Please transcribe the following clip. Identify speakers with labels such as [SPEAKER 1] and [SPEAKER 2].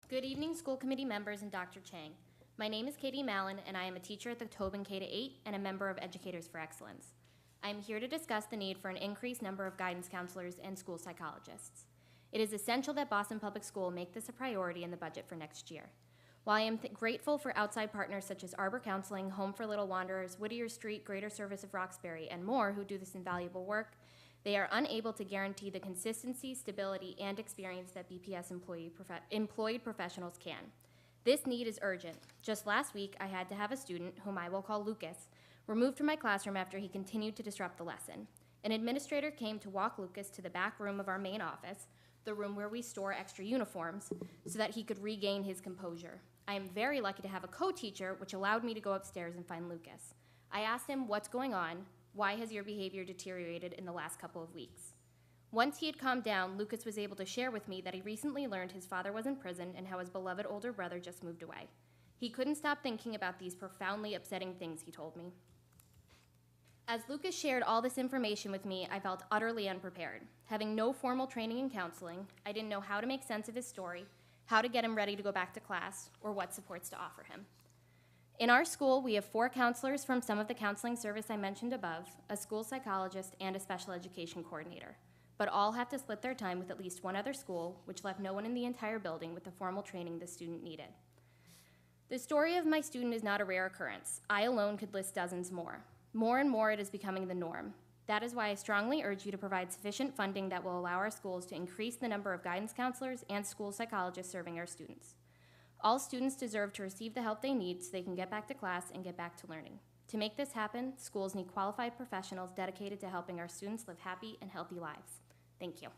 [SPEAKER 1] Good evening, school committee members and Dr. Chang. My name is Katie Mallon, and I am a teacher at the Tobin K-8 and a member of Educators for Excellence. I am here to discuss the need for an increased number of guidance counselors and school psychologists. It is essential that Boston Public School make this a priority in the budget for next year. While I am grateful for outside partners such as Arbor Counseling, Home for Little Wanderers, Whittier Street, Greater Service of Roxbury, and more who do this invaluable work, they are unable to guarantee the consistency, stability, and experience that BPS employed professionals can. This need is urgent. Just last week, I had to have a student, whom I will call Lucas, removed from my classroom after he continued to disrupt the lesson. An administrator came to walk Lucas to the back room of our main office, the room where we store extra uniforms, so that he could regain his composure. I am very lucky to have a co-teacher, which allowed me to go upstairs and find Lucas. I asked him, "What's going on? Why has your behavior deteriorated in the last couple of weeks?" Once he had calmed down, Lucas was able to share with me that he recently learned his father was in prison and how his beloved older brother just moved away. He couldn't stop thinking about these profoundly upsetting things, he told me. As Lucas shared all this information with me, I felt utterly unprepared. Having no formal training in counseling, I didn't know how to make sense of his story, how to get him ready to go back to class, or what supports to offer him. In our school, we have 4 counselors from some of the counseling service I mentioned above, a school psychologist, and a special education coordinator. But all have to split their time with at least one other school, which left no one in the entire building with the formal training the student needed. The story of my student is not a rare occurrence. I alone could list dozens more. More and more, it is becoming the norm. That is why I strongly urge you to provide sufficient funding that will allow our schools to increase the number of guidance counselors and school psychologists serving our students. All students deserve to receive the help they need so they can get back to class and get back to learning. To make this happen, schools need qualified professionals dedicated to helping our students live happy and healthy lives. Thank you.